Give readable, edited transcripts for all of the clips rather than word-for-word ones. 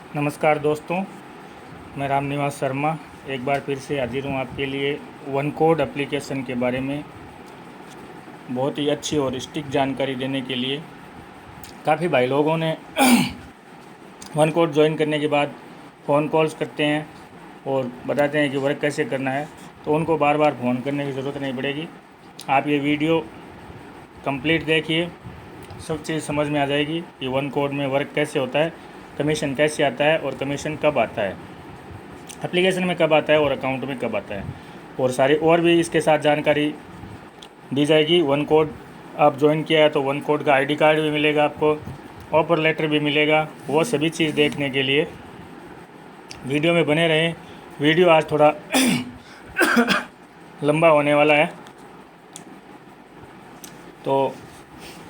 नमस्कार दोस्तों, मैं रामनिवास शर्मा एक बार फिर से हाजिर हूँ आपके लिए वन कोड एप्लीकेशन के बारे में बहुत ही अच्छी और स्टिक जानकारी देने के लिए। काफ़ी भाई लोगों ने वन कोड ज्वाइन करने के बाद फ़ोन कॉल्स करते हैं और बताते हैं कि वर्क कैसे करना है, तो उनको बार बार फ़ोन करने की ज़रूरत नहीं पड़ेगी। आप ये वीडियो कंप्लीट देखिए, सब चीज़ समझ में आ जाएगी कि वन कोड में वर्क कैसे होता है, कमीशन कैसे आता है और कमीशन कब आता है, एप्लीकेशन में कब आता है और अकाउंट में कब आता है, और सारी और भी इसके साथ जानकारी दी जाएगी। वन कोड आप ज्वाइन किया है तो वन कोड का आईडी कार्ड भी मिलेगा आपको, ऑफर लेटर भी मिलेगा। वो सभी चीज़ देखने के लिए वीडियो में बने रहें। वीडियो आज थोड़ा लंबा होने वाला है, तो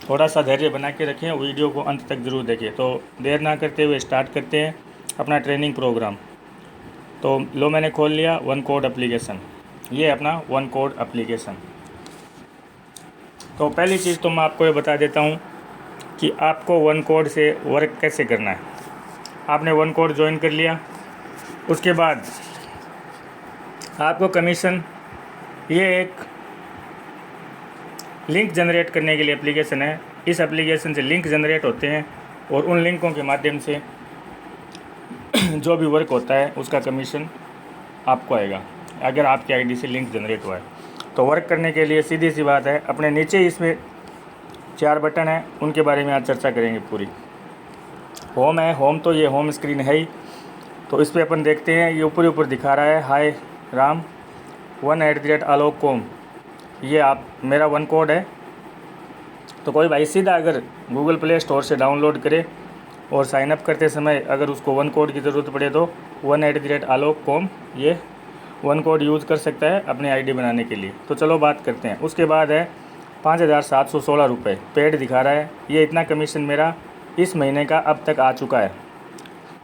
थोड़ा सा धैर्य बना के रखें, वीडियो को अंत तक ज़रूर देखें। तो देर ना करते हुए स्टार्ट करते हैं अपना ट्रेनिंग प्रोग्राम। तो लो, मैंने खोल लिया वन कोड एप्लीकेशन, ये अपना वन कोड एप्लीकेशन। तो पहली चीज़ तो मैं आपको ये बता देता हूँ कि आपको वन कोड से वर्क कैसे करना है। आपने वन कोड ज्वाइन कर लिया, उसके बाद आपको कमीशन, ये एक लिंक जनरेट करने के लिए एप्लीकेशन है। इस एप्लीकेशन से लिंक जनरेट होते हैं और उन लिंकों के माध्यम से जो भी वर्क होता है उसका कमीशन आपको आएगा, अगर आपकी आईडी से लिंक जनरेट हुआ है। तो वर्क करने के लिए सीधी सी बात है, अपने नीचे इसमें 4 बटन हैं, उनके बारे में आज चर्चा करेंगे पूरी। होम है, होम तो ये होम स्क्रीन है ही, तो इस पर अपन देखते हैं। ये ऊपर दिखा रहा है हाय राम 1@alok.com, ये आप मेरा वन कोड है। तो कोई भाई सीधा अगर गूगल प्ले स्टोर से डाउनलोड करे और साइन अप करते समय अगर उसको वन कोड की ज़रूरत पड़े तो 1@alok.com ये वन कोड यूज़ कर सकता है अपनी आईडी बनाने के लिए। तो चलो बात करते हैं। उसके बाद है 5,716 रुपये पेड दिखा रहा है। ये इतना कमीशन मेरा इस महीने का अब तक आ चुका है।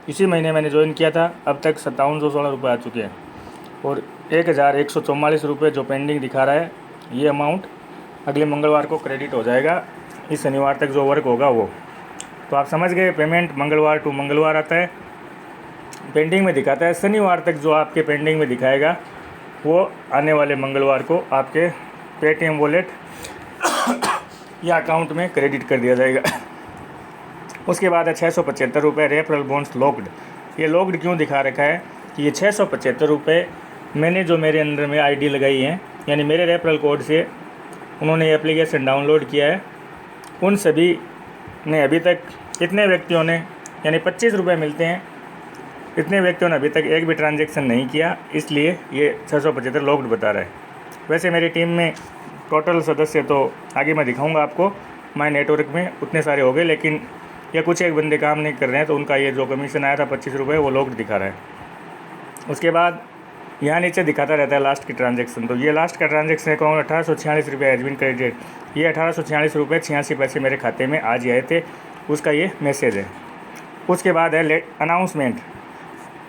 इसी महीने मैंने ज्वाइन किया था, अब तक 5716 रुपये आ चुके हैं। और 1,144 रुपये जो पेंडिंग दिखा रहा है, ये अमाउंट अगले मंगलवार को क्रेडिट हो जाएगा। इस शनिवार तक जो वर्क होगा वो, तो आप समझ गए, पेमेंट मंगलवार टू मंगलवार आता है, पेंडिंग में दिखाता है। शनिवार तक जो आपके पेंडिंग में दिखाएगा वो आने वाले मंगलवार को आपके पेटीएम वॉलेट या अकाउंट में क्रेडिट कर दिया जाएगा। उसके बाद है 675 रुपये रेफरल बोनस लॉक्ड। ये लॉक्ड क्यों दिखा रखा है कि ये 675 रुपये मैंने जो मेरे अंदर में आईडी लगाई है, यानी मेरे रेफरल कोड से उन्होंने ये एप्लीकेशन डाउनलोड किया है, उन सभी ने अभी तक, इतने व्यक्तियों ने, यानी 25 रुपये मिलते हैं, इतने व्यक्तियों ने अभी तक एक भी ट्रांजैक्शन नहीं किया, इसलिए ये 675 लॉक्ड बता रहा है। वैसे मेरी टीम में टोटल सदस्य तो आगे मैं दिखाऊंगा आपको, माय नेटवर्क में उतने सारे हो गए, लेकिन ये कुछ एक बंदे काम नहीं कर रहे हैं, तो उनका ये जो कमीशन आया था 25 रुपये वो लॉक्ड दिखा रहा है। उसके बाद यहाँ नीचे दिखाता रहता है लास्ट की ट्रांजैक्शन। तो ये लास्ट का ट्रांजैक्शन अकाउंट 1846 रुपये हैज बीन क्रेडिटेड। ये 1846 रुपये 86 पैसे मेरे खाते में आज ही आए थे, उसका ये मैसेज है। उसके बाद है अनाउंसमेंट।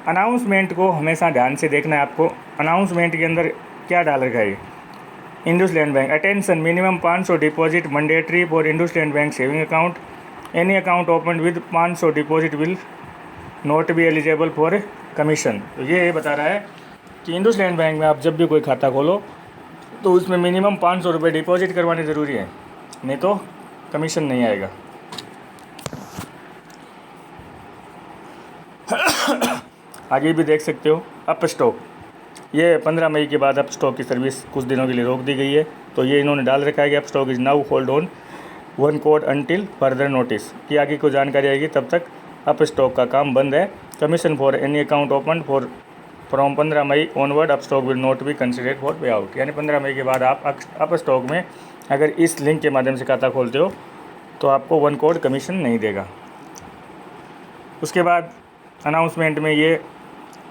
अनाउंसमेंट को हमेशा ध्यान से देखना है आपको। अनाउंसमेंट के अंदर क्या डाल रखा है, IndusInd bank attention minimum 500 deposit mandatory for IndusInd bank saving account, any account open with 500 deposit will not be eligible for commission. तो ये बता रहा है कि इंडसलैंड बैंक में आप जब भी कोई खाता खोलो तो उसमें मिनिमम 500 रुपये डिपॉजिट करवाने ज़रूरी है, नहीं तो कमीशन नहीं आएगा। आगे भी देख सकते हो अप स्टॉक, ये 15 मई के बाद अप स्टॉक की सर्विस कुछ दिनों के लिए रोक दी गई है। तो ये इन्होंने डाल रखा है कि up stock is now hold on one code until further notice, कि आगे कोई जानकारी आएगी तब तक अप स्टॉक का काम बंद है। Commission for any account open for from 15 May onward up stock will not be considered for payout, यानी 15 मई के बाद आप अप स्टॉक में अगर इस लिंक के माध्यम से खाता खोलते हो तो आपको वन कोड कमीशन नहीं देगा। उसके बाद अनाउंसमेंट में ये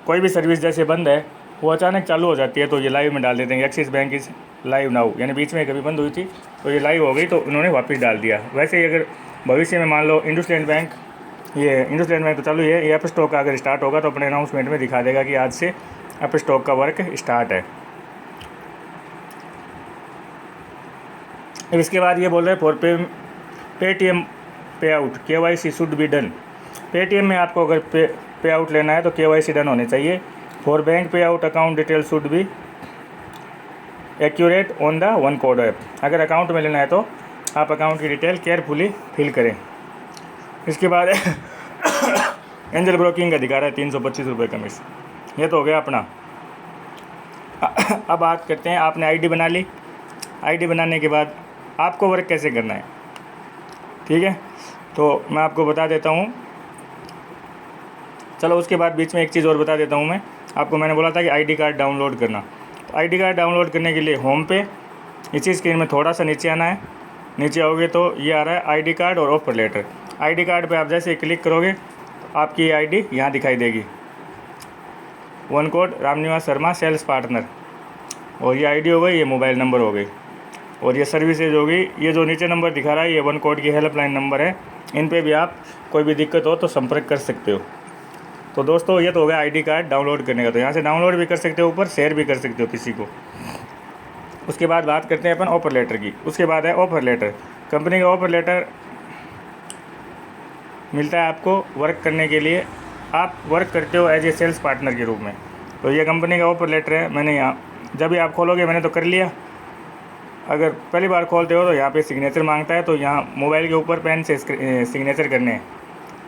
कोई भी सर्विस जैसे बंद है वो अचानक चालू हो जाती है, तो ये लाइव में डाल देते हैं, axis bank is live now, यानी बीच में कभी बंद हुई थी तो ये लाइव हो गई तो उन्होंने वापस डाल दिया। वैसे ही अगर भविष्य में मान लो इंडसलैंड बैंक तो चालू है, ये अप स्टॉक का अगर स्टार्ट होगा तो अपने अनाउंसमेंट में दिखा देगा कि आज से अप स्टॉक का वर्क स्टार्ट है। इसके बाद ये बोल रहे हैं फॉर पेटीएम पे out KYC should be done. Paytm में आपको अगर पे आउट लेना है तो KYC डन होने चाहिए। फॉर बैंक पे out account detail should be accurate on the one code app. अगर अकाउंट में लेना है तो आप अकाउंट की डिटेल केयरफुली फिल करें। इसके बाद एंजल ब्रोकिंग का दिखा रहा है 325 रुपये कमीशन। ये तो हो गया अपना। अब बात करते हैं, आपने आईडी बना ली। आईडी बनाने के बाद आपको वर्क कैसे करना है, ठीक है, तो मैं आपको बता देता हूँ। चलो उसके बाद बीच में एक चीज़ और बता देता हूँ मैं आपको। मैंने बोला था कि आईडी कार्ड डाउनलोड करना। तो आईडी कार्ड डाउनलोड करने के लिए होम पे इसी स्क्रीन में थोड़ा सा नीचे आना है। नीचे आओगे तो ये आ रहा है आईडी कार्ड और ऑफर लेटर। आईडी कार्ड पे आप जैसे ही क्लिक करोगे तो आपकी आईडी यहाँ दिखाई देगी, one code Ramniwas Sharma sales partner. और ये आईडी हो गई, ये मोबाइल नंबर हो गई, और ये सर्विसेज हो गई। ये जो नीचे नंबर दिखा रहा है ये वन कोड की हेल्पलाइन नंबर है। इन पे भी आप कोई भी दिक्कत हो तो संपर्क कर सकते हो। तो दोस्तों ये तो हो गया आईडी कार्ड डाउनलोड करने का। तो यहाँ से डाउनलोड भी कर सकते हो, ऊपर शेयर भी कर सकते हो किसी को। उसके बाद बात करते हैं अपन ऑफर लेटर की। उसके बाद है ऑफर लेटर। कंपनी का ऑफर लेटर मिलता है आपको वर्क करने के लिए। आप वर्क करते हो एज ए सेल्स पार्टनर के रूप में। तो ये कंपनी का ऑफर लेटर है। मैंने यहाँ जब भी आप खोलोगे, मैंने तो कर लिया। अगर पहली बार खोलते हो तो यहाँ पे सिग्नेचर मांगता है, तो यहाँ मोबाइल के ऊपर पेन से सिग्नेचर करने हैं।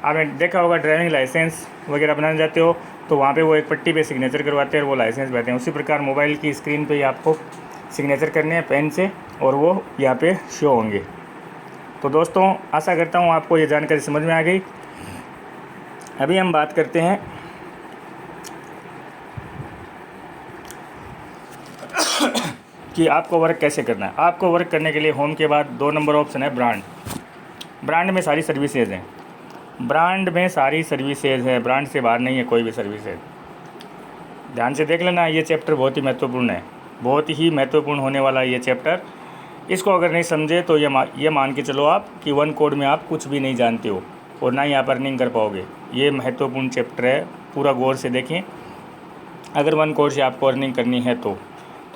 आपने देखा होगा ड्राइविंग लाइसेंस वगैरह बनाने जाते हो तो वहाँ पे वो एक पट्टी पे सिग्नेचर करवाते हैं और वो लाइसेंस बैठते हैं। उसी प्रकार मोबाइल की स्क्रीन पे ही आपको सिग्नेचर करने हैं पेन से, और वो यहाँ पे शो होंगे। तो दोस्तों आशा करता हूँ आपको ये जानकारी समझ में आ गई। अभी हम बात करते हैं कि आपको वर्क कैसे करना है। आपको वर्क करने के लिए होम के बाद 2 नंबर ऑप्शन है ब्रांड। ब्रांड में सारी सर्विसेज हैं। ब्रांड में सारी सर्विसेज है, ब्रांड से बाहर नहीं है कोई भी सर्विसेज। ध्यान से देख लेना, ये चैप्टर बहुत ही महत्वपूर्ण है, बहुत ही महत्वपूर्ण होने वाला है ये चैप्टर। इसको अगर नहीं समझे तो ये मान के चलो आप कि वन कोड में आप कुछ भी नहीं जानते हो और ना ही आप अर्निंग कर पाओगे। ये महत्वपूर्ण चैप्टर है, पूरा गौर से देखें अगर वन कोड से आपको अर्निंग करनी है तो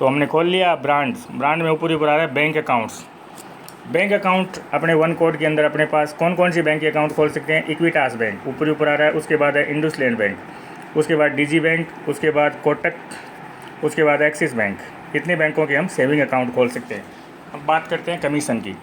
हमने खोल लिया ब्रांड्स। ब्रांड में ऊपर आ रहा है बैंक अकाउंट्स। बैंक अकाउंट अपने वन कोड के अंदर अपने पास कौन कौन सी बैंक अकाउंट खोल सकते हैं। इक्विटास बैंक ऊपर आ रहा है, उसके बाद है इंडसलैंड बैंक, उसके बाद डीजी बैंक, उसके बाद कोटक, उसके बाद एक्सिस बैंक। इतने बैंकों के हम सेविंग अकाउंट खोल सकते हैं। अब बात करते हैं कमीशन की।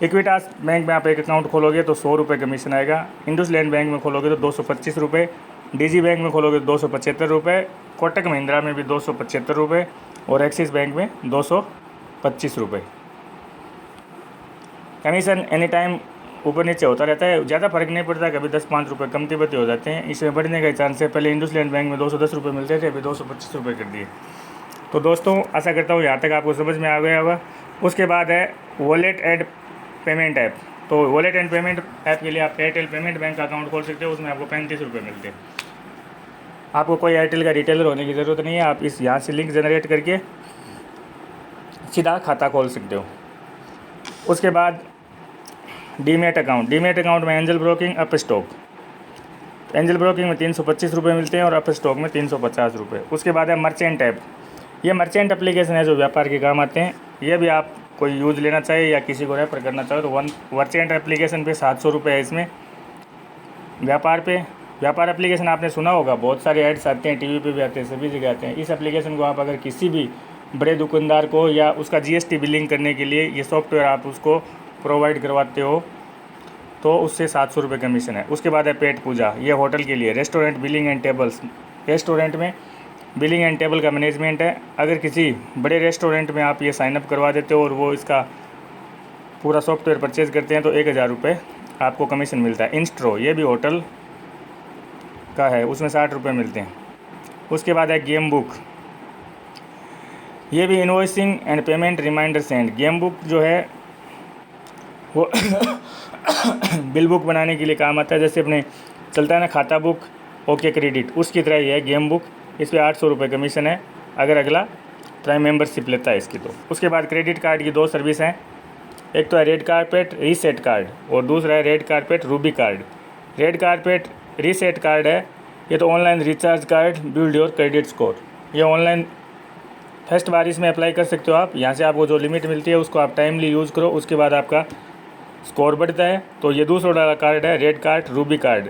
इक्विटास बैंक में आप एक अकाउंट खोलोगे तो 100 रुपये कमीशन आएगा। इंडसलैंड बैंक में खोलोगे तो 225 रुपये, डीजी बैंक में खोलोगे तो 275 रुपये, कोटक महिंद्रा में भी 275 रुपये और एक्सिस बैंक में 225 रुपये। कमीशन एनी टाइम ऊपर नीचे होता रहता है, ज़्यादा फर्क नहीं पड़ता। कभी 10-5 रुपये कमती बत्ती हो जाते हैं, इसमें बढ़ने का चांस है। पहले इंडसलैंड बैंक में 210 रुपये मिलते थे, अभी 225 रुपये कर दिए। तो दोस्तों आशा करता हूँ यहाँ तक आपको समझ में आ गया होगा। उसके बाद है वॉलेट एंड पेमेंट ऐप। तो वॉलेट एंड पेमेंट ऐप के लिए आप एयरटेल पेमेंट बैंक का अकाउंट खोल सकते हो। उसमें आपको 35 रुपये मिलते हैं। आपको कोई एयरटेल का रिटेलर होने की ज़रूरत नहीं है। आप इस यहाँ से लिंक जनरेट करके सीधा खाता खोल सकते हो। उसके बाद डीमेट अकाउंट। डीमेट अकाउंट में angel broking, up stock. Angel broking में 325 रुपये मिलते हैं और अप स्टॉक में 350 रुपये। उसके बाद है मर्चेंट ऐप। ये मर्चेंट एप्लीकेशन है जो व्यापार के काम आते हैं। ये भी आप कोई यूज़ लेना चाहिए या किसी को रेफर करना चाहो तो मर्चेंट एप्लीकेशन पे 700 रुपये है इसमें। व्यापार एप्लीकेशन आपने सुना होगा, बहुत सारे ऐड्स आते हैं, टीवी पे भी आते हैं, सभी जगह आते हैं। इस एप्लीकेशन को आप अगर किसी भी बड़े दुकानदार को या उसका जीएसटी बिलिंग करने के लिए ये सॉफ्टवेयर आप उसको प्रोवाइड करवाते हो तो उससे 700 रुपये कमीशन है। उसके बाद है पेट पूजा। ये होटल के लिए। Restaurant billing and tables. Restaurant में बिलिंग एंड टेबल का मैनेजमेंट है। अगर किसी बड़े रेस्टोरेंट में आप ये साइनअप करवा देते हो और वो इसका पूरा सॉफ्टवेयर परचेज़ करते हैं तो 1000 रुपये आपको कमीशन मिलता है। इंस्ट्रो, ये भी होटल का है, उसमें 60 रुपये मिलते हैं। उसके बाद है गेम बुक। ये भी invoicing and payment reminder send. Game book जो है वो बिल बुक बनाने के लिए काम आता है। जैसे अपने चलता है ना खाता बुक, ओके क्रेडिट, उसकी तरह ही है गेम बुक। इस पर 800 रुपये कमीशन है अगर अगला प्राइम मेंबरशिप लेता है इसकी। तो उसके बाद क्रेडिट कार्ड की 2 सर्विस हैं। एक तो है रेड कारपेट रीसेट कार्ड और दूसरा है red carpet Ruby card. Red carpet reset card है, ये तो online recharge card build your credit score. ये ऑनलाइन फर्स्ट बार इसमें अप्लाई कर सकते हो आप। यहाँ से आपको जो लिमिट मिलती है उसको आप टाइमली यूज़ करो, उसके बाद आपका स्कोर बढ़ता है। तो ये दूसरा वाला कार्ड है रेड कार्ड रूबी कार्ड।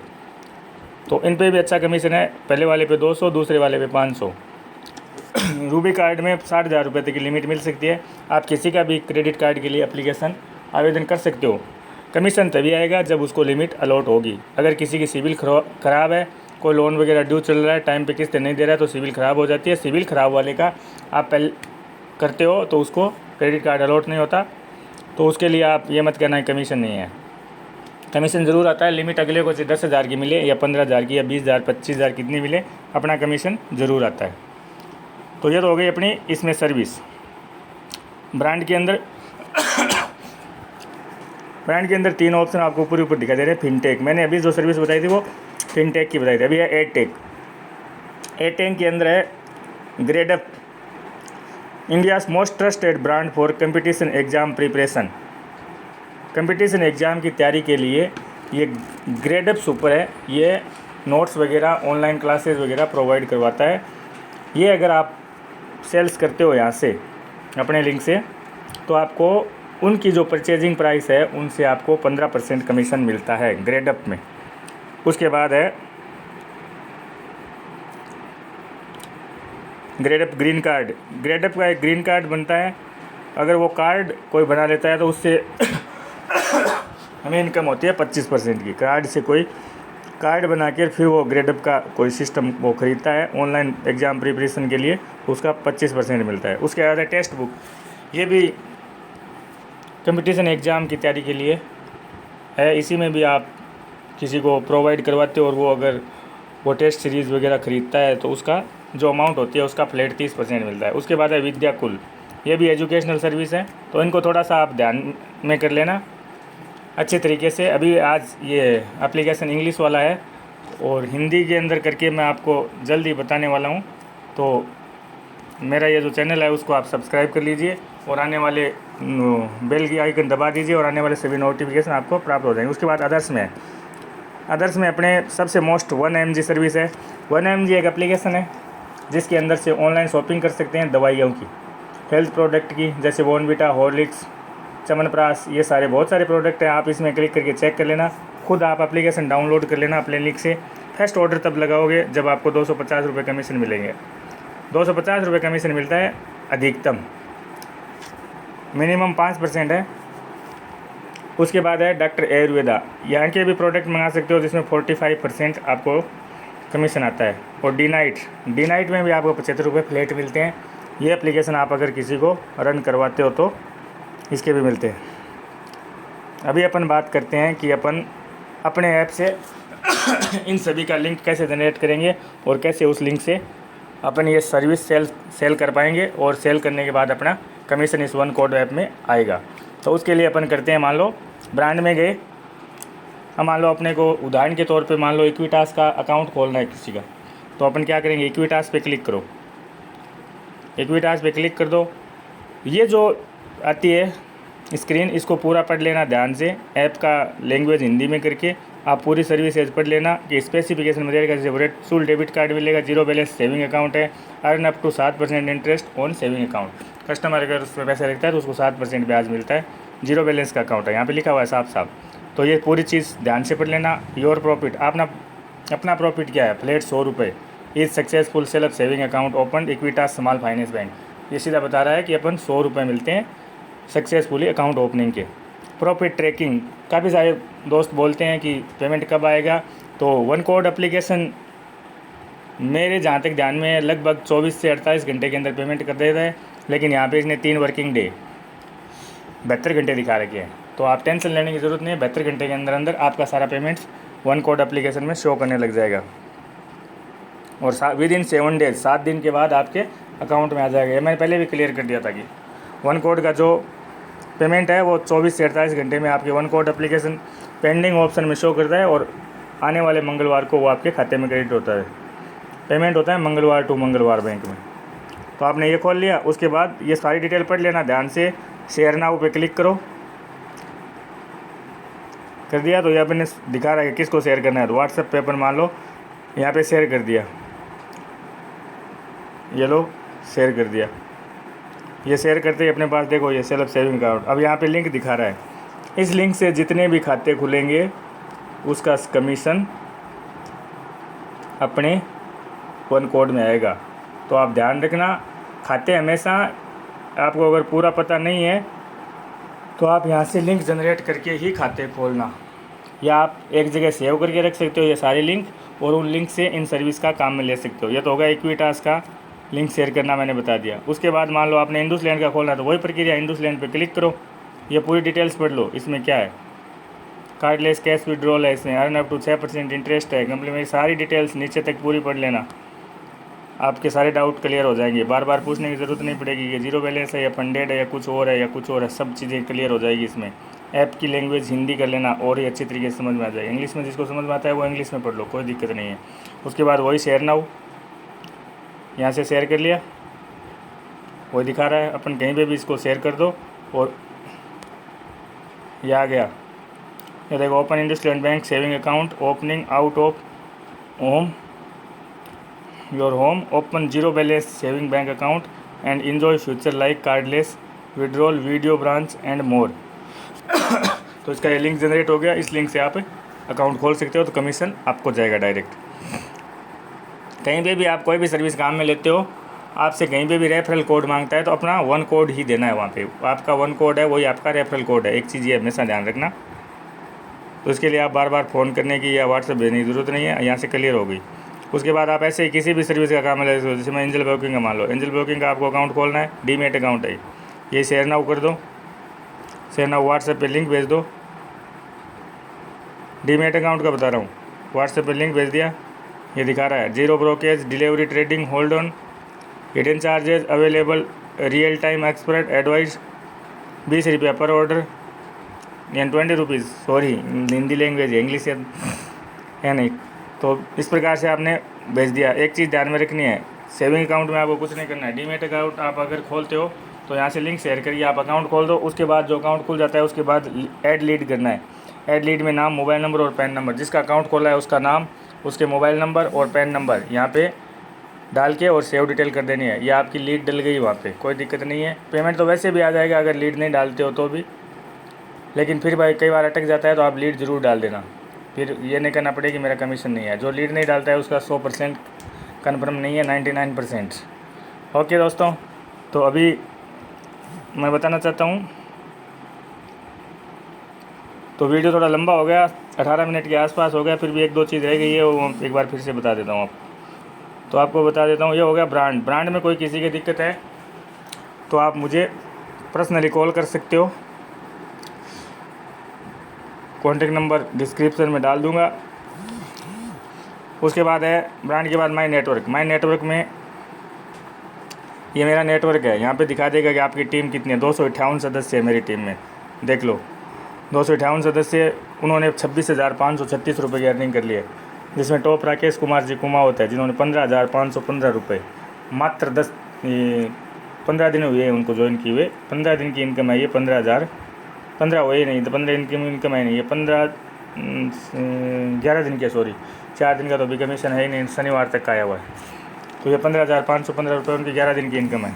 तो इन पे भी अच्छा कमीशन है। पहले वाले पे 200, दूसरे वाले पे 500। रूबी कार्ड में 60,000 रुपये तक की लिमिट मिल सकती है। आप किसी का भी क्रेडिट कार्ड के लिए एप्लीकेशन आवेदन कर सकते हो। कमीशन तभी आएगा जब उसको लिमिट अलॉट होगी। अगर किसी की सिविल ख़राब है, कोई लोन वगैरह ड्यू चल रहा है, टाइम पे किस्त नहीं दे रहा है, तो सिविल ख़राब हो जाती है। सिविल ख़राब वाले का आप पहले करते हो तो उसको क्रेडिट कार्ड अलॉट नहीं होता। तो उसके लिए आप ये मत कहना है कमीशन नहीं है। कमीशन ज़रूर आता है। लिमिट अगले को 10,000 की मिले या 15,000 की या 20,000 25,000 कितनी मिले, अपना कमीशन ज़रूर आता है। तो ये तो हो गई अपनी इसमें सर्विस। ब्रांड के अंदर 3 ऑप्शन आपको ऊपर दिखाई दे रहे हैं। फिनटेक, मैंने अभी जो सर्विस बताई थी वो फिनटेक की बताई थी। अभी है एडटेक। एडटेक के अंदर है Gradeup, India's most trusted brand for competition exam preparation. Competition exam की तैयारी के लिए ये ग्रेडअप सुपर है। ये नोट्स वगैरह, ऑनलाइन क्लासेस वगैरह प्रोवाइड करवाता है। ये अगर आप सेल्स करते हो यहाँ से अपने लिंक से, तो आपको उनकी जो परचेजिंग प्राइस है उनसे आपको 15% कमीशन मिलता है ग्रेडअप में। उसके बाद है ग्रेडअप ग्रीन कार्ड। ग्रेडअप का एक ग्रीन कार्ड बनता है। अगर वो कार्ड कोई बना लेता है तो उससे हमें इनकम होती है 25% की। कार्ड से कोई कार्ड बना के फिर वो ग्रेडअप का कोई सिस्टम वो ख़रीदता है ऑनलाइन एग्ज़ाम प्रिपरेशन के लिए, उसका 25% मिलता है। उसके बाद है टेक्स्ट बुक। ये भी कंपटीशन एग्ज़ाम की तैयारी के लिए है। इसी में भी आप किसी को प्रोवाइड करवाते हो और वो अगर वो टेस्ट सीरीज़ वगैरह ख़रीदता है तो उसका जो अमाउंट होती है उसका फ्लैट 30% मिलता है। उसके बाद है विद्याकुल। ये भी एजुकेशनल सर्विस है, तो इनको थोड़ा सा आप ध्यान में कर लेना अच्छे तरीके से। अभी आज ये एप्लीकेशन इंग्लिश वाला है और हिंदी के अंदर करके मैं आपको जल्दी बताने वाला हूँ। तो मेरा ये जो चैनल है उसको आप सब्सक्राइब कर लीजिए और आने वाले बेल की आइकन दबा दीजिए और आने वाले सभी नोटिफिकेशन आपको प्राप्त हो जाएंगे। उसके बाद अदर्स में अपने सबसे मोस्ट 1mg सर्विस है। 1mg एक एप्लीकेशन है जिसके अंदर से ऑनलाइन शॉपिंग कर सकते हैं दवाइयों की, हेल्थ प्रोडक्ट की, जैसे बॉर्नविटा, हॉर्लिक्स, च्यवनप्राश, ये सारे बहुत सारे प्रोडक्ट हैं। आप इसमें क्लिक करके चेक कर लेना। खुद आप एप्लीकेशन डाउनलोड कर लेना अपने लिंक से। फर्स्ट ऑर्डर तब लगाओगे जब आपको 250 रुपये कमीशन मिलेंगे। 250 रुपये कमीशन मिलता है अधिकतम, मिनिमम 5% है। उसके बाद है डॉक्टर आयुर्वेदा। यहाँ के भी प्रोडक्ट मंगा सकते हो जिसमें 45% आपको कमीशन आता है। और डी नाइट में भी आपको 75 रुपये फ्लैट मिलते हैं। ये एप्लीकेशन आप अगर किसी को रन करवाते हो तो इसके भी मिलते हैं। अभी अपन बात करते हैं कि अपन अपने ऐप से इन सभी का लिंक कैसे जनरेट करेंगे और कैसे उस लिंक से अपन ये सर्विस सेल कर पाएंगे और सेल करने के बाद अपना कमीशन इस वन कोड ऐप में आएगा। तो उसके लिए अपन करते हैं, मान लो ब्रांड में गए, हम मान लो अपने को उदाहरण के तौर पे मान लो इक्विटास का अकाउंट खोलना है किसी का, तो अपन क्या करेंगे, इक्विटास पे क्लिक करो। इक्विटास पे क्लिक कर दो। ये जो आती है स्क्रीन, इसको पूरा पढ़ लेना ध्यान से। ऐप का लैंग्वेज हिंदी में करके आप पूरी सर्विसेज पढ़ लेना कि स्पेसिफिकेशन में रहेगा। जैसे सूल डेबिट कार्ड मिलेगा, 0 बैलेंस सेविंग अकाउंट है, earn up to 7% interest on saving account. Customer अगर उस पर पैसा रखता है तो उसको 7% ब्याज मिलता है। 0 बैलेंस का अकाउंट है, यहाँ पे लिखा हुआ है साफ। तो ये पूरी चीज़ ध्यान से पढ़ लेना। योर प्रॉफिट, अपना प्रॉफिट क्या है, फ्लैट 100 रुपये। Is successful self saving account open Equitas small finance bank. ये सीधा बता रहा है कि अपन 100 रुपये मिलते हैं सक्सेसफुली अकाउंट ओपनिंग के। प्रॉफिट ट्रैकिंग, काफ़ी सारे दोस्त बोलते हैं कि पेमेंट कब आएगा, तो वन कोड एप्लीकेशन मेरे जहाँ तक ध्यान में है लगभग 24 से 48 घंटे के अंदर पेमेंट कर देता है। लेकिन यहाँ पे इसने 3 वर्किंग डे 72 घंटे दिखा रखे हैं। तो आप टेंशन लेने की ज़रूरत नहीं है, 72 घंटे के अंदर आपका सारा पेमेंट वन कोड एप्लीकेशन में शो करने लग जाएगा। और विदिन 7 डेज, 7 दिन के बाद आपके अकाउंट में आ जाएगा। ये मैंने पहले भी क्लियर कर दिया था कि वन कोड का जो पेमेंट है वो 24 से 48 घंटे में आपके one code application pending option में शो करता है और आने वाले मंगलवार को वो आपके खाते में क्रेडिट होता है। पेमेंट होता है मंगलवार टू मंगलवार बैंक में। तो आपने ये खोल लिया, उसके बाद ये सारी डिटेल पढ़ लेना ध्यान से। शेयर नाउ पे क्लिक करो, कर दिया तो ये अपने दिखा रहा है कि किसको शेयर करना है। तो व्हाट्सएप पे अपन मान लो यहाँ पे शेयर कर दिया, ये लो शेयर कर दिया। ये शेयर करते ही अपने पास देखो ये सेल्फ सेविंग अकाउंट, अब यहाँ पे लिंक दिखा रहा है। इस लिंक से जितने भी खाते खुलेंगे उसका कमीशन अपने वन कोड में आएगा। तो आप ध्यान रखना, खाते हमेशा आपको अगर पूरा पता नहीं है तो आप यहाँ से लिंक जनरेट करके ही खाते खोलना, या आप एक जगह सेव करके रख सकते हो ये सारे लिंक, और उन लिंक से इन सर्विस का काम में ले सकते हो। ये तो होगा इक्विटास का लिंक शेयर करना, मैंने बता दिया। उसके बाद मान लो आपने इंडसलैंड का खोलना, तो वही प्रक्रिया, इंडसलैंड पे क्लिक करो, ये पूरी डिटेल्स पढ़ लो। इसमें क्या है, कार्डलेस कैश विड्रॉल है, इसमें अर्न अप टू 6% इंटरेस्ट है, कंप्लीमेंट, सारी डिटेल्स नीचे तक पूरी पढ़ लेना, आपके सारे डाउट क्लियर हो जाएंगे। बार बार पूछने की ज़रूरत नहीं पड़ेगी कि जीरो बैलेंस है या फंडेड है या कुछ और है या कुछ और है, सब चीज़ें क्लियर हो जाएगी इसमें। ऐप की लैंग्वेज हिंदी कर लेना और ही अच्छी तरीके से समझ में आ जाएगा। इंग्लिश में जिसको समझ में आता है वो इंग्लिश में पढ़ लो, कोई दिक्कत नहीं है। उसके बाद वही शेयर नाउ, यहाँ से शेयर कर लिया, वही दिखा रहा है, अपन कहीं पे भी इसको शेयर कर दो और ये आ गया। ये देखो, open IndusInd bank saving account, opening out of home your home, open zero balance saving bank account and enjoy future like cardless withdrawal, video branch and more. तो इसका ये लिंक जनरेट हो गया, इस लिंक से आप अकाउंट खोल सकते हो, तो कमीशन आपको जाएगा डायरेक्ट। कहीं पे भी आप कोई भी सर्विस काम में लेते हो, आपसे कहीं पे भी रेफरल कोड मांगता है तो अपना वन कोड ही देना है। वहाँ पे आपका वन कोड है, वही आपका रेफरल कोड है। एक चीज़ ये हमेशा ध्यान रखना। तो इसके लिए आप बार बार फ़ोन करने की या व्हाट्सएप भेजने की ज़रूरत नहीं है, यहाँ से क्लियर हो गई। उसके बाद आप ऐसे ही किसी भी सर्विस का काम ले सकते हो। जैसे मैं एंजल ब्रोकिंग का मान लो, एंजल ब्रोकिंग का आपको अकाउंट खोलना है, डीमेट अकाउंट है, ये शेयर नाउ कर दो, शेयर नाउ व्हाट्सएप पे लिंक भेज दो। डीमेट अकाउंट का बता रहा हूँ, व्हाट्सएप पे लिंक भेज दिया, ये दिखा रहा है zero brokerage, delivery, trading, hold on, hidden charges available, real time expert advice, 20 रुपया पर order and 20 rupees, sorry Hindi language है, इंग्लिश है नहीं। तो इस प्रकार से आपने भेज दिया। एक चीज़ ध्यान में रखनी है, सेविंग अकाउंट में आपको कुछ नहीं करना है। डीमेट अकाउंट आप अगर खोलते हो तो यहाँ से लिंक शेयर करिए, आप अकाउंट खोल दो। उसके बाद जो अकाउंट खुल जाता है उसके बाद ऐड लीड करना है। ऐड लीड में नाम, मोबाइल नंबर और पैन नंबर, जिसका अकाउंट खोला है उसका नाम, उसके मोबाइल नंबर और पैन नंबर यहाँ पे डाल के और सेव डिटेल कर देनी है। ये आपकी लीड डल गई वहाँ पे, कोई दिक्कत नहीं है। पेमेंट तो वैसे भी आ जाएगा अगर लीड नहीं डालते हो तो भी, लेकिन फिर भाई कई बार अटक जाता है तो आप लीड ज़रूर डाल देना, फिर ये नहीं करना पड़ेगा कि मेरा कमीशन नहीं है। जो लीड नहीं डालता है उसका 100% कन्फर्म नहीं है, 99%। ओके दोस्तों, तो अभी मैं बताना चाहता हूँ, तो वीडियो थोड़ा लंबा हो गया, 18 मिनट के आसपास हो गया, फिर भी एक दो चीज़ रह गई है, वो एक बार फिर से बता देता हूँ तो आपको बता देता हूँ। ये हो गया ब्रांड। ब्रांड में कोई किसी की दिक्कत है तो आप मुझे पर्सनली कॉल कर सकते हो, कॉन्टेक्ट नंबर डिस्क्रिप्शन में डाल दूँगा। उसके बाद है ब्रांड के बाद माई नेटवर्क। माई नेटवर्क में ये मेरा नेटवर्क है, यहाँ पे दिखा देगा कि आपकी टीम कितनी है। 258 सदस्य है मेरी टीम में, देख लो 258 सदस्य। उन्होंने 26,536 रुपये की अर्निंग कर ली है, जिसमें टॉप राकेश कुमार जी कुमावत है, जिन्होंने 15,515 रुपये मात्र 15 दिन हुए उनको ज्वाइन किए हुए। 15 दिन की इनकम है ये, 15 हुए नहीं तो 15 दिन की इनकम है नहीं, ये 11 दिन के, सॉरी 4 दिन का तो अभी कमीशन है ही नहीं, शनिवार तक का आया हुआ है। तो ये 15,515 रुपये उनकी 11 दिन की इनकम है।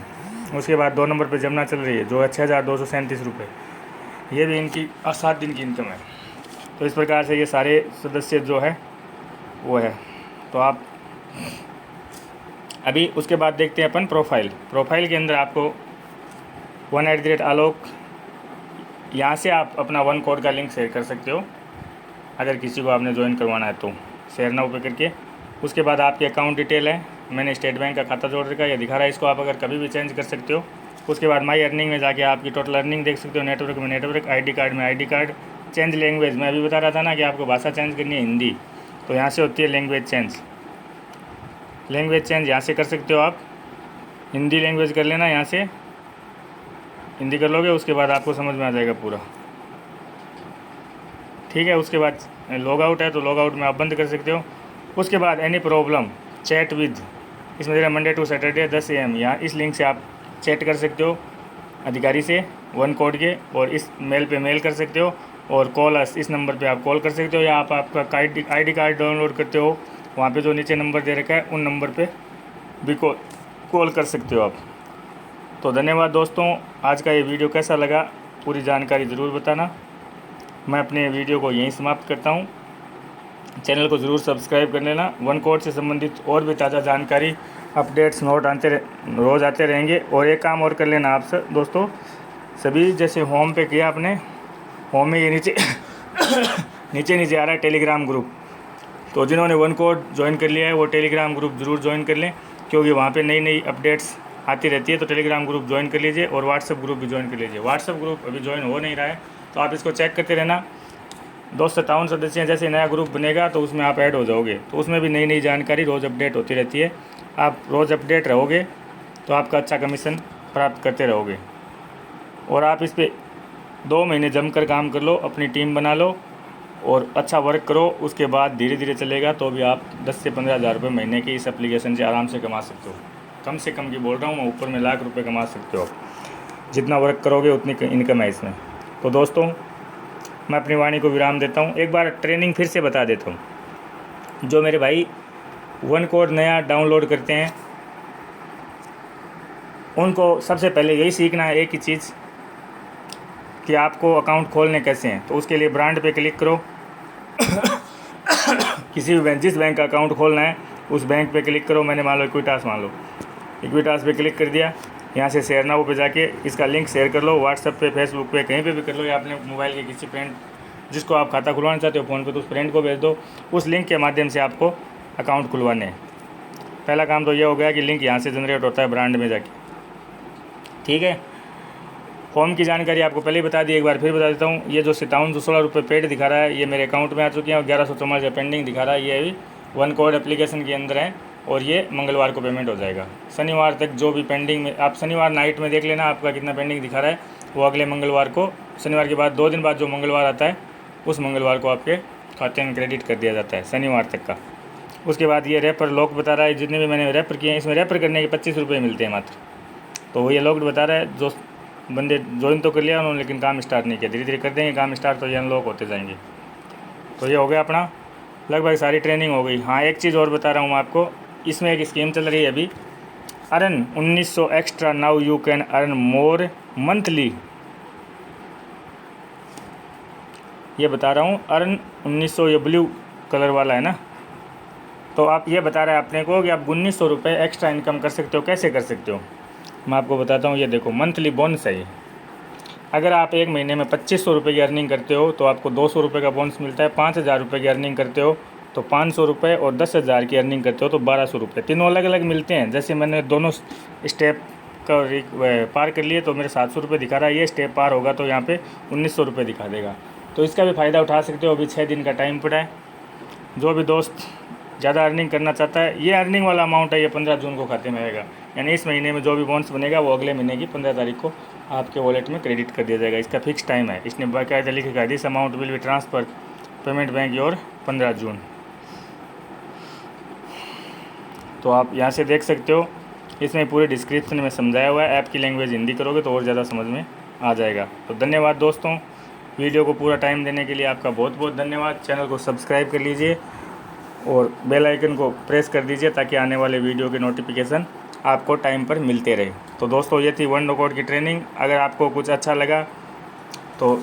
उसके बाद 2 नंबर पर जमुना चल रही है जो है 6,237 रुपये, ये भी इनकी 7 दिन की इनकम है। तो इस प्रकार से ये सारे सदस्य जो है वो है। तो आप अभी उसके बाद देखते हैं अपन प्रोफाइल। प्रोफाइल के अंदर आपको 1@आलोक, यहाँ से आप अपना वन कोड का लिंक शेयर कर सकते हो अगर किसी को आपने ज्वाइन करवाना है तो, शेयर नाउ पे करके। उसके बाद आपकी अकाउंट डिटेल है, मैंने स्टेट बैंक का खाता जोड़ रखा है, ये दिखा रहा है, इसको आप अगर कभी भी चेंज कर सकते हो। उसके बाद माई अर्निंग में जाके आपकी टोटल अर्निंग देख सकते हो, नेटवर्क में नेटवर्क, आईडी कार्ड में आईडी कार्ड, चेंज लैंग्वेज, मैं अभी बता रहा था ना कि आपको भाषा चेंज करनी है हिंदी, तो यहाँ से होती है लैंग्वेज चेंज। लैंग्वेज चेंज यहाँ से कर सकते हो आप, हिंदी लैंग्वेज कर लेना, यहाँ से हिंदी कर लोगे, उसके बाद आपको समझ में आ जाएगा पूरा, ठीक है। उसके बाद लॉग आउट है तो लॉग आउट में आप बंद कर सकते हो। उसके बाद एनी प्रॉब्लम चैट विद, इसमें जरा मंडे टू सैटरडे 10 AM, यहाँ इस लिंक से आप चैट कर सकते हो अधिकारी से वन कोड के, और इस मेल पे मेल कर सकते हो, और कॉल अस, इस नंबर पे आप कॉल कर सकते हो, या आप आपका आईडी कार्ड डाउनलोड करते हो, वहाँ पे जो नीचे नंबर दे रखा है उन नंबर पे भी कॉल कर सकते हो आप। तो धन्यवाद दोस्तों, आज का ये वीडियो कैसा लगा पूरी जानकारी ज़रूर बताना। मैं अपने वीडियो को यहीं समाप्त करता हूँ। चैनल को ज़रूर सब्सक्राइब कर लेना। वन कोड से संबंधित और भी ताज़ा जानकारी, अपडेट्स, नोट रोज़ आते रहेंगे। और एक काम और कर लेना आप दोस्तों सभी, जैसे होम पे किया आपने, होम में ये नीचे नीचे आ रहा है टेलीग्राम ग्रुप, तो जिन्होंने वन कोड ज्वाइन कर लिया है वो टेलीग्राम ग्रुप ज़रूर ज्वाइन कर लें, क्योंकि वहाँ पे नई नई अपडेट्स आती रहती है। तो टेलीग्राम ग्रुप ज्वाइन कर लीजिए और व्हाट्सएप ग्रुप भी ज्वाइन कर लीजिए। व्हाट्सएप ग्रुप अभी ज्वाइन हो नहीं रहा है, तो आप इसको चेक करते रहना। 257 सदस्य हैं, जैसे नया ग्रुप बनेगा तो उसमें आप ऐड हो जाओगे, तो उसमें भी नई नई जानकारी रोज़ अपडेट होती रहती है। आप रोज़ अपडेट रहोगे तो आपका अच्छा कमीशन प्राप्त करते रहोगे। और आप इस पर 2 महीने जमकर काम कर लो, अपनी टीम बना लो और अच्छा वर्क करो, उसके बाद धीरे धीरे चलेगा तो भी आप 10 से 15 हज़ार रुपये महीने की इस एप्लीकेशन से आराम से कमा सकते हो। कम से कम की बोल रहा हूँ मैं, ऊपर में लाख रुपए कमा सकते हो। जितना वर्क करोगे उतनी इनकम है इसमें। तो दोस्तों मैं अपनी वाणी को विराम देता हूँ। एक बार ट्रेनिंग फिर से बता देता हूँ। जो मेरे भाई वन कोड नया डाउनलोड करते हैं उनको सबसे पहले यही सीखना है एक ही चीज़, कि आपको अकाउंट खोलने कैसे हैं। तो उसके लिए ब्रांड पे क्लिक करो किसी भी बैंक, जिस बैंक का अकाउंट खोलना है उस बैंक पे क्लिक करो। मैंने मान लो इक्विटास, मान लो इक्विटास पे क्लिक कर दिया। यहाँ से शेयर नाउ पे जाके इसका लिंक शेयर कर लो, व्हाट्सएप पे, फेसबुक पे, कहीं पे भी कर लो, या अपने मोबाइल के किसी फ्रेंड जिसको आप खाता खुलवाना चाहते हो फ़ोन पे, तो उस फ्रेंड को भेज दो। उस लिंक के माध्यम से आपको अकाउंट खुलवाने हैं। पहला काम तो ये हो गया कि लिंक यहाँ से जनरेट होता है ब्रांड में जाके, ठीक है। होम की जानकारी आपको पहले ही बता दी, एक बार फिर बता देता हूँ। ये जो 5716 रुपये पेड दिखा रहा है ये मेरे अकाउंट में आ चुके हैं, और 1144 पेंडिंग दिखा रहा है, ये अभी वन कोड एप्लीकेशन के अंदर है, और ये मंगलवार को पेमेंट हो जाएगा। शनिवार तक जो भी पेंडिंग में, आप शनिवार नाइट में देख लेना आपका कितना पेंडिंग दिखा रहा है, वो अगले मंगलवार को, शनिवार के बाद 2 दिन बाद जो मंगलवार आता है उस मंगलवार को आपके खाते में क्रेडिट कर दिया जाता है, शनिवार तक का। उसके बाद ये रेफर लॉक बता रहा है, जितने भी मैंने रेफर किए हैं इसमें रेफर करने के 25 रुपये मिलते हैं मात्र। तो वो ये लॉक्ड बता रहा है। जो बंदे ज्वाइन तो कर लिया उन्होंने लेकिन काम स्टार्ट नहीं किया, धीरे धीरे कर देंगे काम स्टार्ट, तो ये अनलॉक होते जाएंगे। तो ये हो गया अपना, लगभग सारी ट्रेनिंग हो गई। हाँ एक चीज़ और बता रहा हूँ आपको, इसमें एक स्कीम चल रही है अभी, earn 1900 extra, now you can earn more monthly. ये बता रहा हूँ अर्न 1900, ये ब्लू कलर वाला है ना, तो आप ये बता रहे हैं अपने को कि आप 1900 रुपये एक्स्ट्रा इनकम कर सकते हो। कैसे कर सकते हो मैं आपको बताता हूँ। ये देखो मंथली बोनस है ये। अगर आप एक महीने में 2500 रुपये की अर्निंग करते हो तो आपको 200 रुपये का बोनस मिलता है। 5000 रुपये की अर्निंग करते हो तो 500 रुपये, और 10,000 की अर्निंग करते हो तो 1200 रुपये। तीनों अलग अलग मिलते हैं। जैसे मैंने दोनों स्टेप का पार कर लिए तो मेरे 700 रुपये दिखा रहा है, ये स्टेप पार होगा तो यहाँ पे 1900 रुपये दिखा देगा। तो इसका भी फ़ायदा उठा सकते हो। अभी 6 दिन का टाइम पड़ा है। जो भी दोस्त ज़्यादा अर्निंग करना चाहता है, ये अर्निंग वाला अमाउंट है, ये 15 जून को खाते में आएगा। यानी इस महीने में जो भी बोनस बनेगा वो अगले महीने की 15 तारीख को आपके वॉलेट में क्रेडिट कर दिया जाएगा। इसका फिक्स टाइम है। इसने बाकायदा लिखा है, this amount will be transfer payment bank your 15 जून। तो आप यहाँ से देख सकते हो, इसमें पूरे डिस्क्रिप्शन में समझाया हुआ है। ऐप की लैंग्वेज हिंदी करोगे तो और ज़्यादा समझ में आ जाएगा। तो धन्यवाद दोस्तों, वीडियो को पूरा टाइम देने के लिए आपका बहुत बहुत धन्यवाद। चैनल को सब्सक्राइब कर लीजिए और बेल आइकन को प्रेस कर दीजिए ताकि आने वाले वीडियो के नोटिफिकेशन आपको टाइम पर मिलते रहे। तो दोस्तों ये थी वन कोड की ट्रेनिंग। अगर आपको कुछ अच्छा लगा तो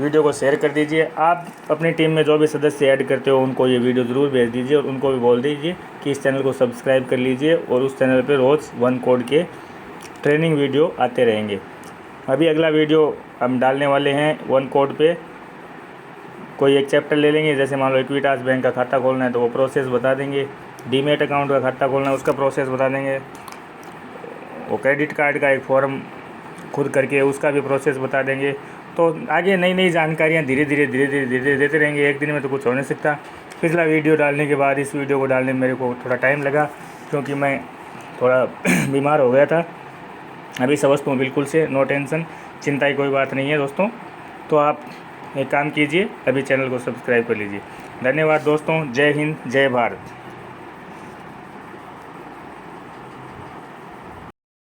वीडियो को शेयर कर दीजिए। आप अपनी टीम में जो भी सदस्य ऐड करते हो उनको ये वीडियो ज़रूर भेज दीजिए, और उनको भी बोल दीजिए कि इस चैनल को सब्सक्राइब कर लीजिए, और उस चैनल पर रोज़ वन कोड के ट्रेनिंग वीडियो आते रहेंगे। अभी अगला वीडियो हम डालने वाले हैं वन कोड पे। कोई एक चैप्टर ले लेंगे, जैसे मान लो इक्विटास बैंक का खाता खोलना है तो वो प्रोसेस बता देंगे। डीमेट अकाउंट का खाता खोलना है उसका प्रोसेस बता देंगे। वो क्रेडिट कार्ड का एक फॉर्म खुद करके उसका भी प्रोसेस बता देंगे। तो आगे नई नई जानकारियाँ धीरे धीरे देते रहेंगे। एक दिन में तो कुछ हो नहीं सकता। पिछला वीडियो डालने के बाद इस वीडियो को डालने में मेरे को थोड़ा टाइम लगा, क्योंकि मैं थोड़ा बीमार हो गया था। अभी स्वस्थ हूँ बिल्कुल से, नो टेंशन, चिंता की कोई बात नहीं है दोस्तों। तो आप एक काम कीजिए, अभी चैनल को सब्सक्राइब कर लीजिए। धन्यवाद दोस्तों, जय हिंद, जय भारत।